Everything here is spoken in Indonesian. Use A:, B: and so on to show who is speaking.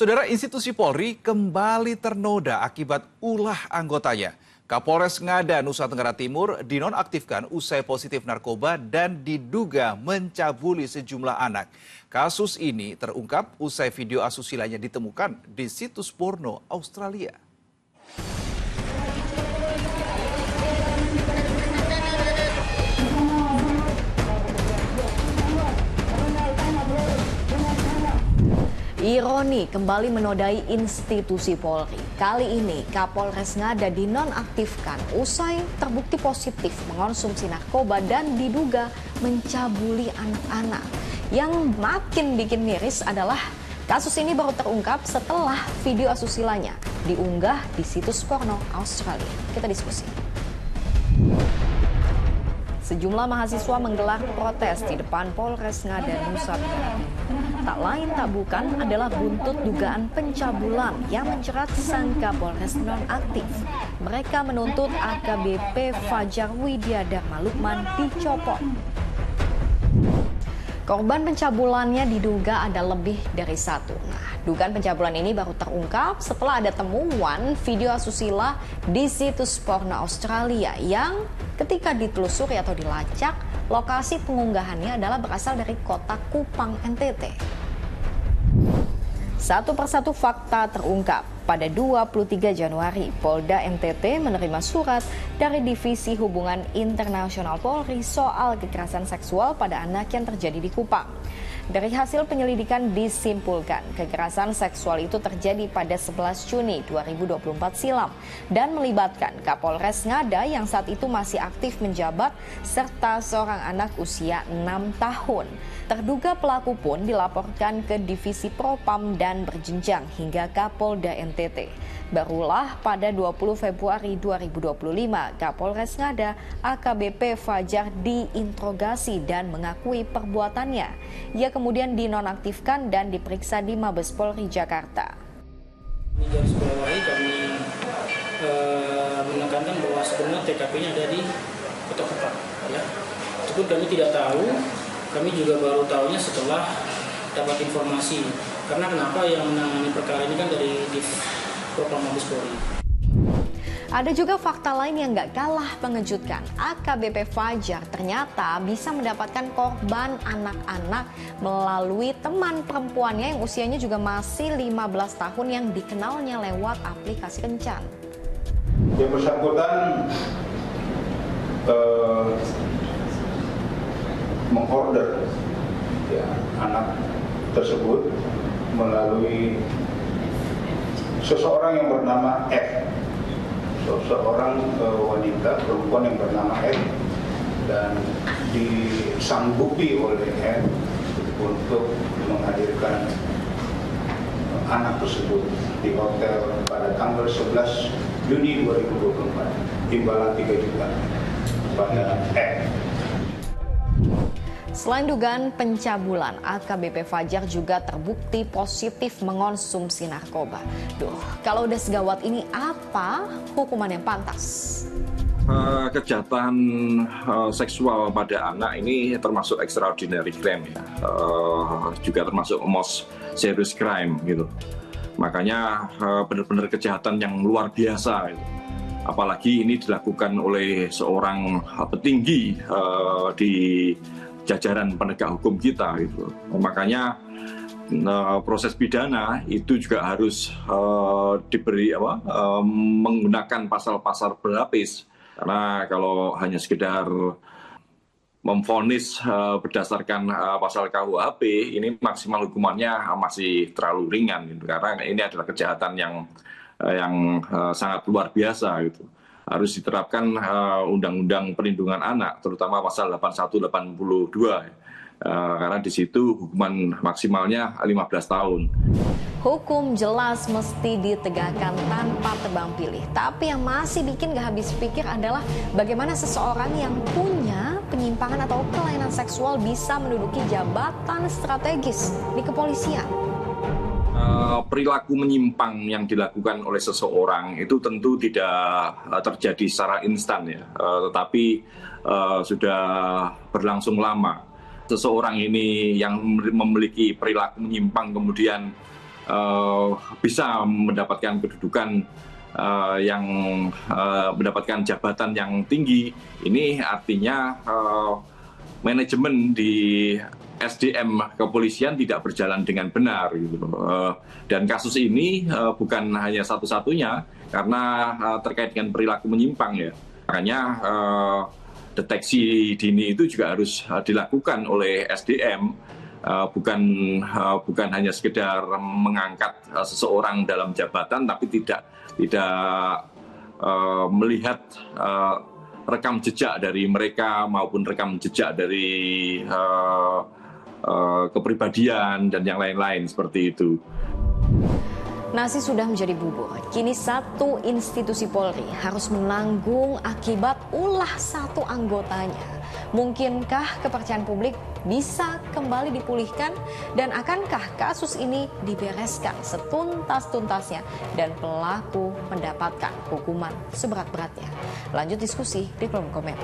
A: Saudara, institusi Polri kembali ternoda akibat ulah anggotanya. Kapolres Ngada, Nusa Tenggara Timur dinonaktifkan usai positif narkoba dan diduga mencabuli sejumlah anak. Kasus ini terungkap usai video asusilanya ditemukan di situs porno Australia.
B: Ironi kembali menodai institusi Polri. Kali ini Kapolres Ngada dinonaktifkan usai terbukti positif mengonsumsi narkoba dan diduga mencabuli anak-anak. Yang makin bikin miris adalah kasus ini baru terungkap setelah video asusilanya diunggah di situs porno Australia. Kita diskusi. Sejumlah mahasiswa menggelar protes di depan Polres Ngada, Nusa Tenggara Timur. Tak lain tak bukan adalah buntut dugaan pencabulan yang menjerat sang Kapolres nonaktif. Mereka menuntut AKBP Fajar Widya Dharma Lukman dicopot. Korban pencabulannya diduga ada lebih dari satu. Nah, dugaan pencabulan ini baru terungkap setelah ada temuan video asusila di situs porno Australia yang ketika ditelusuri atau dilacak, lokasi pengunggahannya adalah berasal dari kota Kupang, NTT. Satu persatu fakta terungkap. Pada 23 Januari, Polda NTT menerima surat dari Divisi Hubungan Internasional Polri soal kekerasan seksual pada anak yang terjadi di Kupang. Dari hasil penyelidikan disimpulkan kekerasan seksual itu terjadi pada 11 Juni 2024 silam dan melibatkan Kapolres Ngada yang saat itu masih aktif menjabat serta seorang anak usia 6 tahun. Terduga pelaku pun dilaporkan ke Divisi Propam dan berjenjang hingga Kapolda NTT. Barulah pada 20 Februari 2025 Kapolres Ngada AKBP Fajar diinterogasi dan mengakui perbuatannya. Ia kemudian dinonaktifkan dan diperiksa di Mabes Polri Jakarta.
C: Jam 10 hari kami menekankan bahwa sebenarnya TKP-nya ada di Kota Kupang. Ya. Itu pun kami tidak tahu, kami juga baru tahunya setelah dapat informasi. Karena kenapa yang menangani perkara ini kan dari Propam Mabes Polri.
B: Ada juga fakta lain yang gak kalah mengejutkan. AKBP Fajar ternyata bisa mendapatkan korban anak-anak melalui teman perempuannya yang usianya juga masih 15 tahun yang dikenalnya lewat aplikasi kencan.
D: Yang bersangkutan mengorder anak tersebut melalui seseorang yang bernama F. Seorang wanita perempuan yang bernama F dan disanggupi oleh F untuk menghadirkan anak tersebut di hotel pada tanggal 11 Juni 2024, imbalan 3 juta pada F.
B: Selain dugaan pencabulan, AKBP Fajar juga terbukti positif mengonsumsi narkoba. Kalau udah segawat ini apa hukuman yang pantas?
E: Kejahatan seksual pada anak ini termasuk extraordinary crime ya, juga termasuk most serious crime gitu. Makanya benar-benar kejahatan yang luar biasa gitu. Apalagi ini dilakukan oleh seorang petinggi di jajaran penegak hukum kita gitu. Makanya proses pidana itu juga harus diberi menggunakan pasal-pasal berlapis. Karena kalau hanya sekedar memvonis berdasarkan pasal KUHP ini maksimal hukumannya masih terlalu ringan gitu. Karena ini adalah kejahatan yang sangat luar biasa gitu. Harus diterapkan Undang-Undang Perlindungan Anak, terutama pasal 81-82, karena di situ hukuman maksimalnya 15 tahun.
B: Hukum jelas mesti ditegakkan tanpa tebang pilih. Tapi yang masih bikin gak habis pikir adalah bagaimana seseorang yang punya penyimpangan atau kelainan seksual bisa menduduki jabatan strategis di kepolisian.
E: Perilaku menyimpang yang dilakukan oleh seseorang itu tentu tidak terjadi secara instan ya, tetapi sudah berlangsung lama. Seseorang ini yang memiliki perilaku menyimpang kemudian bisa mendapatkan kedudukan yang mendapatkan jabatan yang tinggi. Ini artinya manajemen di SDM kepolisian tidak berjalan dengan benar gitu. Dan kasus ini bukan hanya satu-satunya karena terkait dengan perilaku menyimpang ya. Makanya deteksi dini itu juga harus dilakukan oleh SDM, bukan hanya sekedar mengangkat seseorang dalam jabatan tapi tidak melihat rekam jejak dari mereka maupun rekam jejak dari kepribadian dan yang lain-lain seperti itu.
B: Nasi sudah menjadi bubur. Kini satu institusi Polri harus menanggung akibat ulah satu anggotanya. Mungkinkah kepercayaan publik bisa kembali dipulihkan? Dan akankah kasus ini dibereskan setuntas-tuntasnya dan pelaku mendapatkan hukuman seberat-beratnya? Lanjut diskusi di kolom komentar.